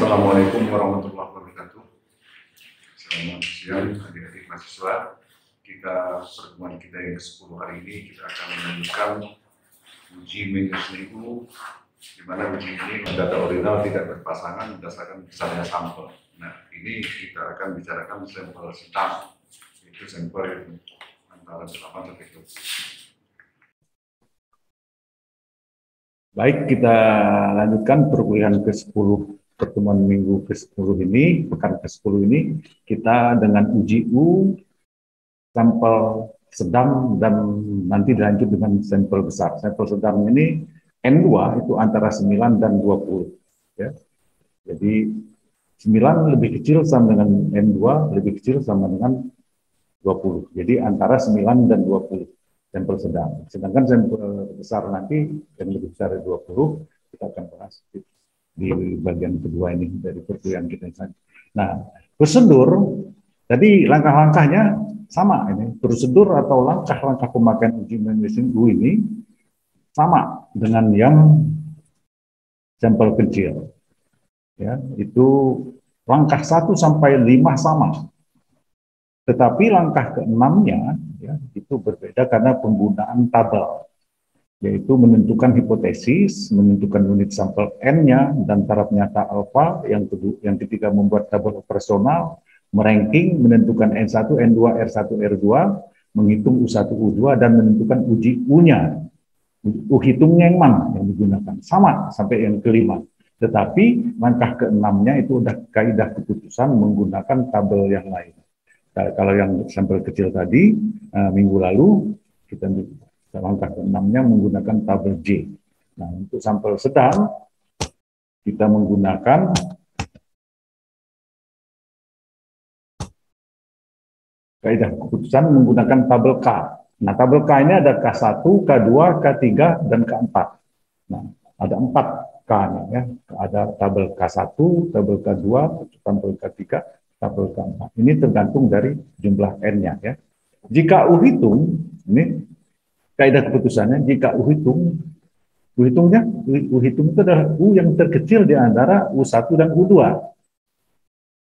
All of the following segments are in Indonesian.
Assalamualaikum warahmatullahi wabarakatuh. Selamat siang adik-adik mahasiswa. Pertemuan kita yang ke-10 hari ini kita akan melanjutkan uji minggu, di mana uji ini data ordinal tidak berpasangan berdasarkan besarnya sampel. Nah, ini kita akan bicarakan sampel sedang, itu sampel antara 8 sampai 20. Baik, kita lanjutkan perkuliahan ke-10, pertemuan minggu ke-10 ini, pekan ke-10 ini, kita dengan uji sampel sedang dan nanti dilanjut dengan sampel besar. Sampel sedang ini N2 itu antara 9 dan 20. Ya. Jadi 9 lebih kecil sama dengan N2, lebih kecil sama dengan 20. Jadi antara 9 dan 20. Sampel sedang. Sedangkan sampel besar nanti yang lebih besar dari 20 kita akan bahas di bagian kedua ini dari perkuliahan kita. Nah, prosedur tadi langkah-langkahnya sama ini. Prosedur atau langkah-langkah pemakaian uji medicine ini sama dengan yang sampel kecil. Ya, itu langkah 1 sampai 5 sama. Tetapi langkah ke-6-nya ya, itu berbeda karena penggunaan tabel, yaitu menentukan hipotesis, menentukan unit sampel N-nya dan taraf nyata alfa, yang ketiga membuat tabel operasional, meranking, menentukan N1, N2, R1, R2, menghitung U1, U2, dan menentukan uji U-nya. U-hitungnya yang mana yang digunakan. Sama sampai yang kelima. Tetapi langkah ke-6-nya itu udah kaidah keputusan menggunakan tabel yang lain. Kalau yang sampel kecil tadi, minggu lalu, kita langkah ke-6-nya menggunakan tabel J. Nah, untuk sampel sedang, kita menggunakan kaidah keputusan menggunakan tabel K. Nah, tabel K ini ada K1, K2, K3, dan K4. Nah, ada 4 K-nya ya. Ada tabel K1, tabel K2, tabel K3, tabel K4. Ini tergantung dari jumlah N-nya ya. Jika U hitung, ini kaidah keputusannya, jika U hitungnya itu adalah U yang terkecil di antara U1 dan U2.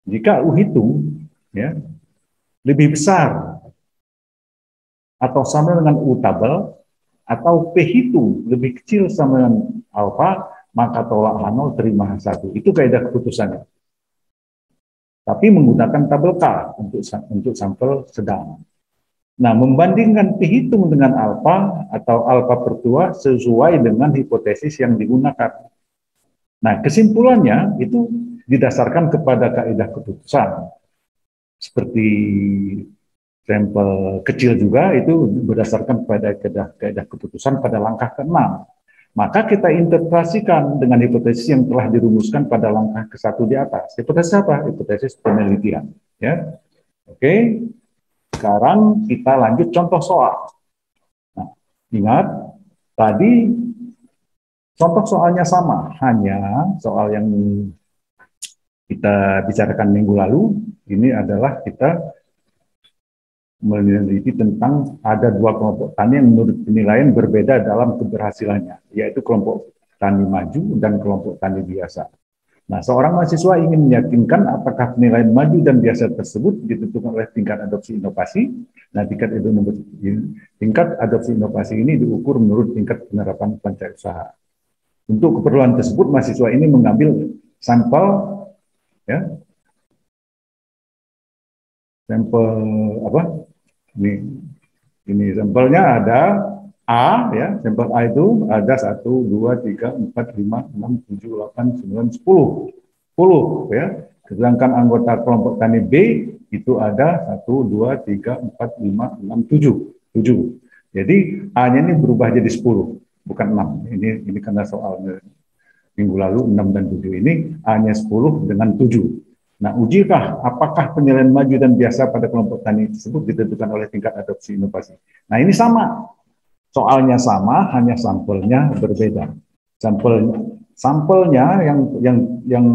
Jika U hitung ya lebih besar atau sama dengan U tabel, atau P hitung lebih kecil sama dengan alfa, maka tolak H0 terima H1. Itu kaidah keputusannya. Tapi menggunakan tabel K untuk sampel sedang. Nah, membandingkan P hitung dengan alfa atau alfa per 2 sesuai dengan hipotesis yang digunakan. Nah, kesimpulannya itu didasarkan kepada kaidah keputusan. Seperti sampel kecil juga itu berdasarkan pada kaidah keputusan pada langkah ke-6. Maka kita interpretasikan dengan hipotesis yang telah dirumuskan pada langkah ke-1 di atas. Hipotesis apa? Hipotesis penelitian. Ya, oke. Sekarang kita lanjut contoh soal. Nah, ingat tadi contoh soalnya sama, hanya soal yang kita bicarakan minggu lalu ini adalah kita meneliti tentang ada 2 kelompok tani yang menurut penilaian berbeda dalam keberhasilannya, yaitu kelompok tani maju dan kelompok tani biasa. Nah, seorang mahasiswa ingin meyakinkan apakah penilaian maju dan biasa tersebut ditentukan oleh tingkat adopsi inovasi. Nah, tingkat adopsi inovasi ini diukur menurut tingkat penerapan pancasila. Untuk keperluan tersebut, mahasiswa ini mengambil sampel, ya, sampel apa? Ini sampelnya ada A, ya, sampel A itu ada 1, 2, 3, 4, 5, 6, 7, 8, 9, 10. 10, ya. Sedangkan anggota kelompok tani B itu ada 1, 2, 3, 4, 5, 6, 7. 7. Jadi A-nya ini berubah jadi 10, bukan 6. Ini karena soalnya minggu lalu 6 dan 7 ini A-nya 10 dengan 7. Nah, ujikah apakah penilaian maju dan biasa pada kelompok tani tersebut ditentukan oleh tingkat adopsi inovasi. Nah, ini sama. Soalnya sama, hanya sampelnya berbeda. Sampelnya yang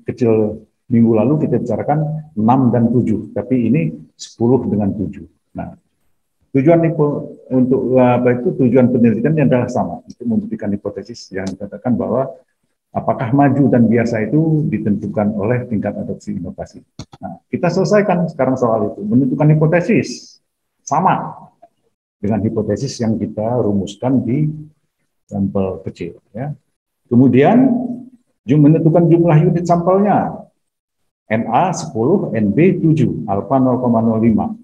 kecil minggu lalu kita bicarakan 6 dan 7, tapi ini 10 dengan 7. Nah, tujuan untuk tujuan penelitiannya adalah sama, untuk membuktikan hipotesis yang dikatakan bahwa Apakah maju dan biasa itu ditentukan oleh tingkat adopsi inovasi. Nah, kita selesaikan sekarang soal itu. Menentukan hipotesis sama dengan hipotesis yang kita rumuskan di sampel kecil. Ya. Kemudian menentukan jumlah unit sampelnya. NA 10, NB 7, alfa 0,05.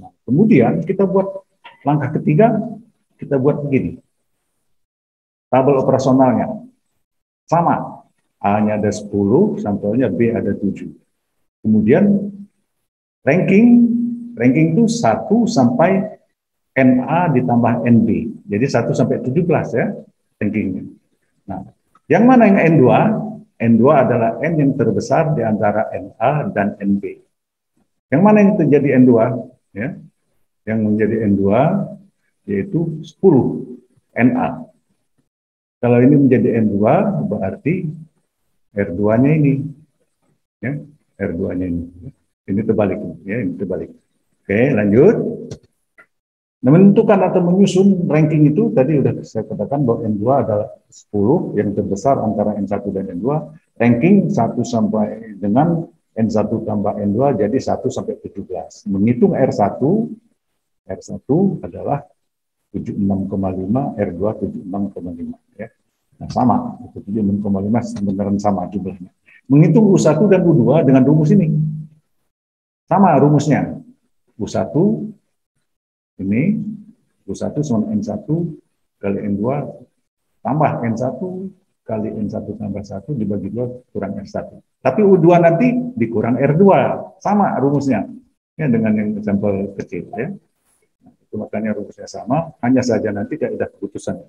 Nah, kemudian kita buat langkah ketiga, kita buat begini. Tabel operasionalnya sama. A-nya ada 10, sampelnya B ada 7. Kemudian ranking itu 1 sampai NA ditambah NB. Jadi 1 sampai 17 ya rankingnya. Nah, yang mana yang N2? N2 adalah N yang terbesar di antara NA dan NB. Yang mana yang terjadi N2? Ya, yang menjadi N2 yaitu 10 NA. Kalau ini menjadi N2 berarti R2-nya ini. Ya, R2-nya ini. Ini terbalik ya, ini terbalik. Oke, lanjut. Menentukan atau menyusun ranking itu tadi sudah saya katakan bahwa N2 adalah 10 yang terbesar antara N1 dan N2. Ranking 1 sampai dengan N1 tambah N2 jadi 1 sampai 17. Menghitung R1 adalah 76,5, R2 76,5 ya. Nah, sama, 76,5 sebenarnya sama jumlahnya. Menghitung U1 dan U2 dengan rumus ini. Sama rumusnya. U1 ini U1 sama N1 kali N2 tambah N1 kali N1 tambah 1 dibagi 2 kurang R1. Tapi U2 nanti dikurang R2. Sama rumusnya. Ya, dengan yang sampel kecil. Ya. Nah, itu makanya rumusnya sama, hanya saja nanti kaidah keputusan.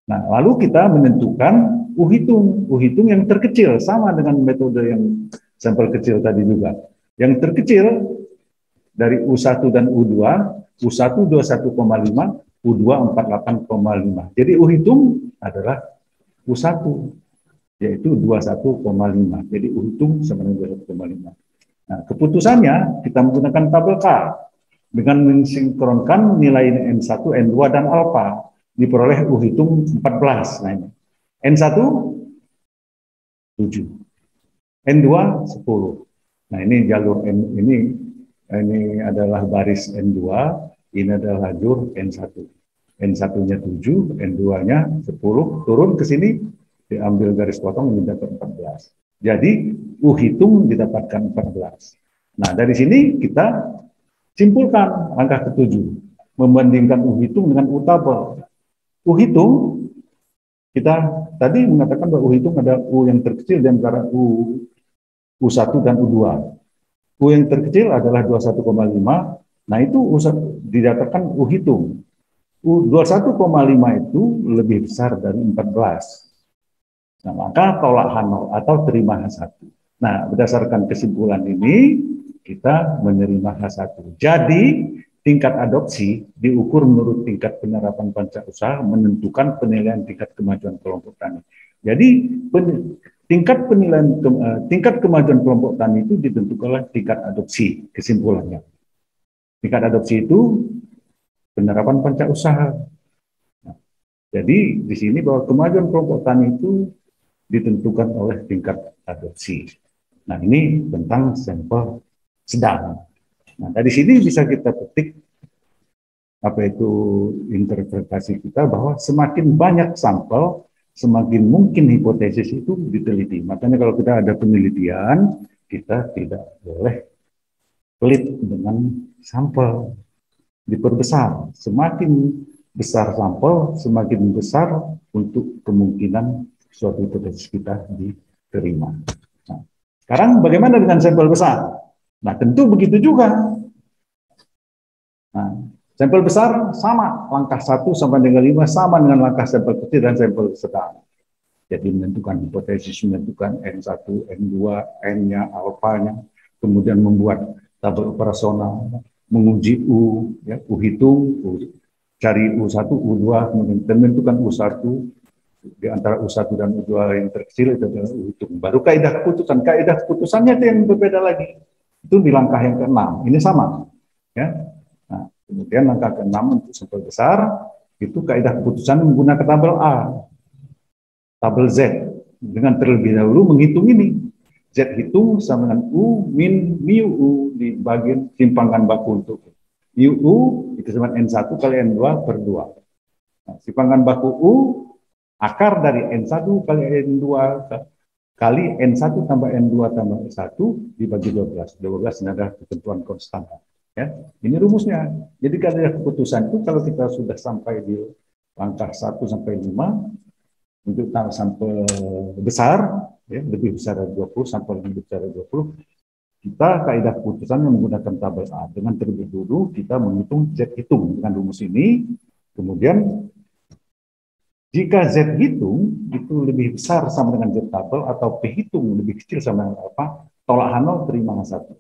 Nah, lalu kita menentukan U-hitung yang terkecil, sama dengan metode yang sampel kecil tadi juga. Yang terkecil dari U1 dan U2, U1 21,5, U2 48,5. Jadi U-hitung adalah U1, yaitu 21,5. Jadi U-hitung sama dengan 21,5. Nah, keputusannya kita menggunakan tabel K dengan mensinkronkan nilai N1, N2, dan alfa. Diperoleh U-hitung 14. Nah, ini. N1 7. N2 10. Nah, ini jalur ini adalah baris N2, ini adalah lajur N1. N1-nya 7, N2-nya 10, turun ke sini, diambil garis potong, mendapat 14. Jadi, U-hitung didapatkan 14. Nah, dari sini kita simpulkan langkah ke-7, membandingkan U-hitung dengan U-tabel. U-hitung, kita tadi mengatakan bahwa U-hitung ada U yang terkecil di antara U1 dan U2. U yang terkecil adalah 21,5. Nah, itu didapatkan U-hitung. U21,5 itu lebih besar dari 14. Nah, maka tolak H0 atau terima H1. Nah, berdasarkan kesimpulan ini, kita menerima H1. Jadi, tingkat adopsi diukur menurut tingkat penerapan panca usaha menentukan penilaian tingkat kemajuan kelompok tani. Jadi, tingkat kemajuan kelompok tani itu ditentukan oleh tingkat adopsi, kesimpulannya. Tingkat adopsi itu penerapan panca usaha. Nah, jadi di sini bahwa kemajuan kelompok tani itu ditentukan oleh tingkat adopsi. Nah, ini tentang sampel sedang. Nah, dari sini bisa kita petik apa itu interpretasi kita bahwa semakin banyak sampel, semakin mungkin hipotesis itu diteliti. Makanya kalau kita ada penelitian, kita tidak boleh pelit dengan sampel, diperbesar. Semakin besar sampel, semakin besar untuk kemungkinan suatu hipotesis kita diterima. Nah, sekarang bagaimana dengan sampel besar? Nah, tentu begitu juga. Nah, sampel besar sama, langkah 1 sampai dengan 5 sama dengan langkah sampel kecil dan sampel sedang. Jadi menentukan hipotesis, menentukan N1, N2, N-nya, alfanya, kemudian membuat tabel operasional, menguji U, ya, U-hitung, cari U1, U2, menentukan U1, di antara U1 dan U2 yang terkecil itu adalah U-hitung. Baru kaidah keputusan. Kaidah keputusannya itu yang berbeda lagi. Itu di langkah yang ke-6. Ini sama. Ya. Nah, kemudian langkah ke-6 untuk sampel besar, itu kaidah keputusan menggunakan tabel A, tabel Z. dengan terlebih dahulu menghitung ini. Z hitung sama dengan U min mu U di bagian simpangan baku untuk U. Mu U itu sama N1 kali N2 per 2. Nah, simpangan baku U akar dari N1 kali N2 kali N1 tambah N2 tambah N1 dibagi 12. 12 ini adalah ketentuan konstan. Ya, ini rumusnya. Jadi kalau ada keputusan itu kalau kita sudah sampai di langkah 1 sampai 5 untuk sampel besar, ya, lebih besar dari 20, sampel lebih besar dari 20, kita kaidah keputusannya menggunakan tabel A. Dengan terlebih dulu kita menghitung Z hitung dengan rumus ini, kemudian jika Z hitung itu lebih besar sama dengan Z tabel atau P hitung lebih kecil sama dengan alfa, tolak H0 terima H1.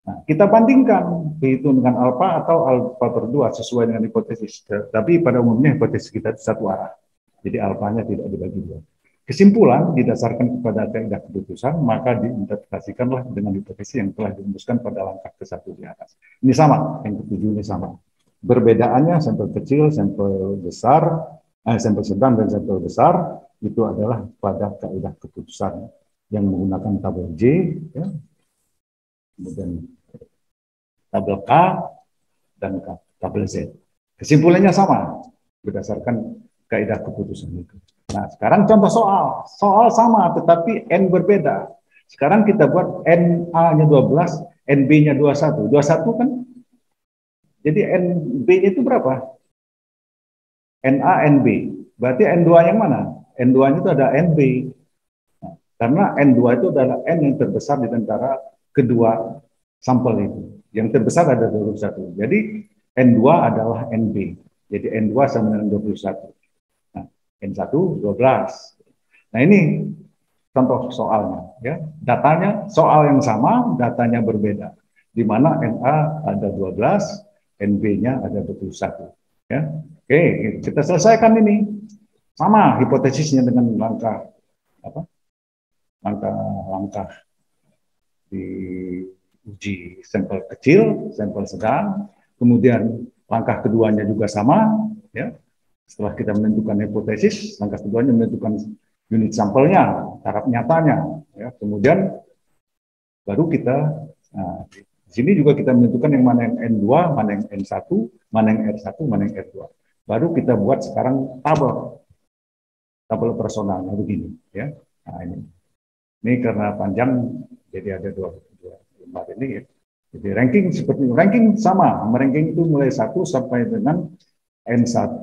Nah, kita bandingkan P hitung dengan alfa atau alfa per 2 sesuai dengan hipotesis. Tapi pada umumnya hipotesis kita satu arah. Jadi alfanya tidak dibagi dua. Kesimpulan didasarkan kepada kaidah keputusan, maka diinterpretasikanlah dengan hipotesis yang telah dirumuskan pada langkah ke-1 di atas. Ini sama, yang ke-7 ini sama. Berbedaannya sampel kecil, sampel besar, sampel sedang dan sampel besar itu adalah pada kaidah keputusan yang menggunakan tabel J, ya, kemudian tabel K dan tabel Z. Kesimpulannya sama berdasarkan kaidah keputusan itu. Nah, sekarang contoh soal. Soal sama tetapi N berbeda. Sekarang kita buat NA-nya 12, NB-nya 21. 21 kan? Jadi NB-nya itu berapa? NA, NB. Berarti N2 yang mana? N2-nya itu ada NB. Nah, karena N2 itu adalah N yang terbesar di antara kedua sampel itu. Yang terbesar ada 21. Jadi N2 adalah NB. Jadi N2 sama dengan 21. Nah, N1 12. Nah, ini contoh soalnya, ya. Datanya soal yang sama, datanya berbeda. Di mana NA ada 12, NB-nya ada 21, ya. Oke, kita selesaikan ini. Sama hipotesisnya dengan langkah apa? Langkah di uji sampel kecil, sampel sedang, kemudian langkah keduanya juga sama, ya. Setelah kita menentukan hipotesis, langkah keduanya menentukan unit sampelnya, taraf nyatanya, ya. Kemudian baru kita, nah, di sini juga kita menentukan yang mana yang N2, mana yang N1, mana yang R1, mana yang R2. Baru kita buat sekarang tabel personalnya begini, ya. Nah, ini karena panjang, jadi ada dua lembar ini, ya. Jadi ranking seperti ranking sama, ranking itu mulai 1 sampai dengan N1,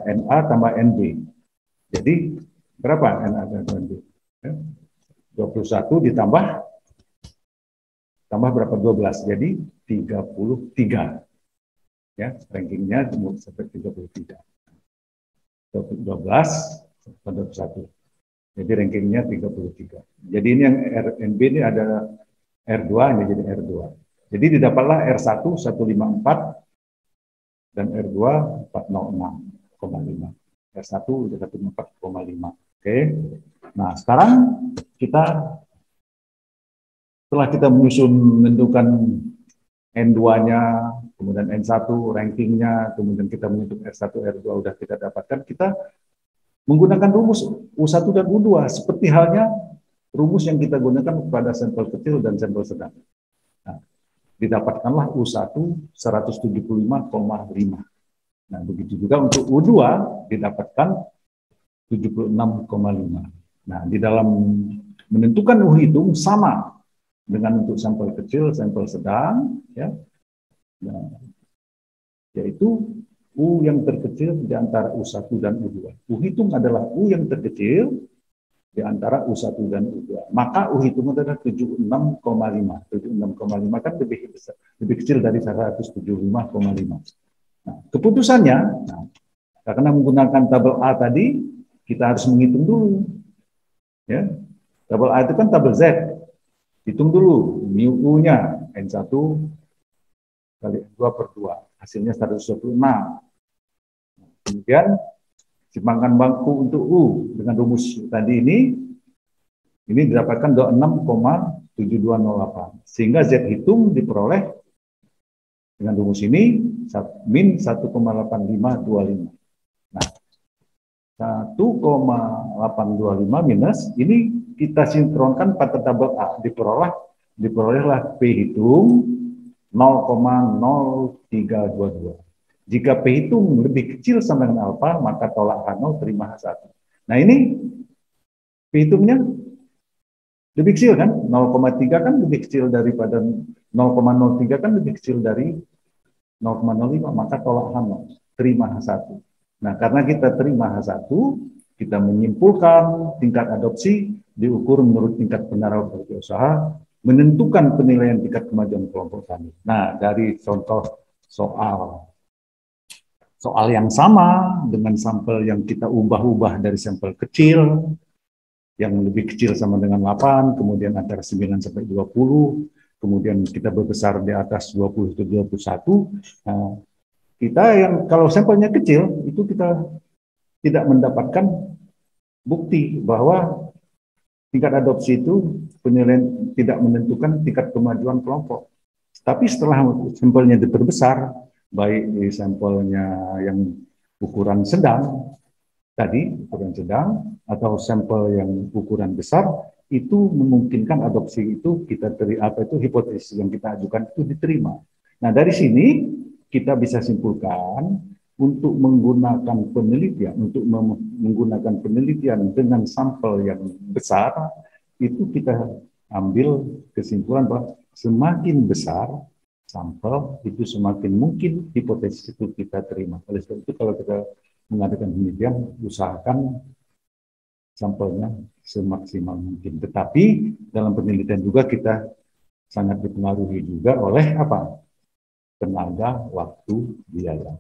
NA tambah NB. Jadi berapa NA dan NB? Ya. 21 ditambah berapa? 12. Jadi 33. Ya, rankingnya sampai 33. 12 pada 1. Jadi rankingnya 33. Jadi ini yang RNB ini ada R2, ini jadi R2. Jadi didapatlah R1 154 dan R2 406,5. R1 udah 104,5. Oke. Nah, sekarang setelah kita menentukan N2-nya, kemudian N1 rankingnya, kemudian kita menentukan R1, R2 udah kita dapatkan, kita menggunakan rumus U1 dan U2 seperti halnya rumus yang kita gunakan pada sampel kecil dan sampel sedang. Nah, didapatkanlah U1 175,5. Nah, begitu juga untuk U2 didapatkan 76,5. Nah, di dalam menentukan U hitung sama dengan untuk sampel kecil, sampel sedang, ya. Nah, yaitu U yang terkecil di antara U1 dan U2. U hitung adalah U yang terkecil di antara U1 dan U2. Maka U hitung adalah 76,5. 76,5 kan lebih besar, lebih kecil dari 175,5. Nah, keputusannya, nah, karena menggunakan tabel A tadi, kita harus menghitung dulu. Ya. Tabel A itu kan tabel Z. Hitung dulu mu U-nya N1 kali N2 per 2. Hasilnya 126. Kemudian simpangan baku untuk U dengan rumus tadi ini didapatkan 26,7208. Sehingga Z hitung diperoleh dengan rumus ini min 1,8525. Nah, 1,8525 825 minus, ini kita sinkronkan pada tabel A, diperolehlah P hitung 0,0322. Jika P hitung lebih kecil sama dengan alfa, maka tolak H0 terima H1. Nah ini P hitungnya lebih kecil kan, 0,3 kan lebih kecil daripada 0,03 kan lebih kecil dari 0,05, maka tolak H0, terima H1. Nah, karena kita terima H1, kita menyimpulkan tingkat adopsi diukur menurut tingkat penerapan usaha, menentukan penilaian tingkat kemajuan kelompok tani. Nah, dari contoh soal yang sama dengan sampel yang kita ubah-ubah dari sampel kecil, yang lebih kecil sama dengan 8, kemudian antara 9 sampai 20, kemudian kita berbesar di atas 20 ke 21. Nah, kita yang kalau sampelnya kecil, itu kita tidak mendapatkan bukti bahwa tingkat adopsi itu penilaian tidak menentukan tingkat kemajuan kelompok. Tapi setelah sampelnya diperbesar, baik di sampelnya yang ukuran sedang, ukuran sedang, atau sampel yang ukuran besar, itu memungkinkan adopsi itu hipotesis yang kita ajukan itu diterima. Nah, dari sini kita bisa simpulkan untuk menggunakan penelitian dengan sampel yang besar, itu kita ambil kesimpulan bahwa semakin besar sampel itu semakin mungkin hipotesis itu kita terima. Oleh sebab itu kalau kita mengadakan penelitian, usahakan sampelnya semaksimal mungkin. Tetapi dalam penelitian juga kita sangat dipengaruhi juga oleh apa? Tenaga, waktu, biaya.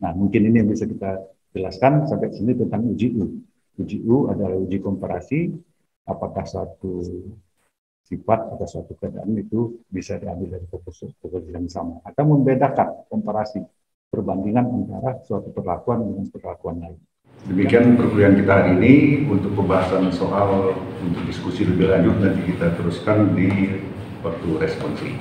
Nah, mungkin ini yang bisa kita jelaskan sampai sini tentang uji U. Uji U adalah uji komparasi, apakah suatu sifat atau suatu keadaan itu bisa diambil dari proposisi yang sama, atau membedakan komparasi perbandingan antara suatu perlakuan dengan perlakuan lain. Demikian perkuliahan kita hari ini. Untuk pembahasan soal untuk diskusi lebih lanjut nanti kita teruskan di waktu responsif.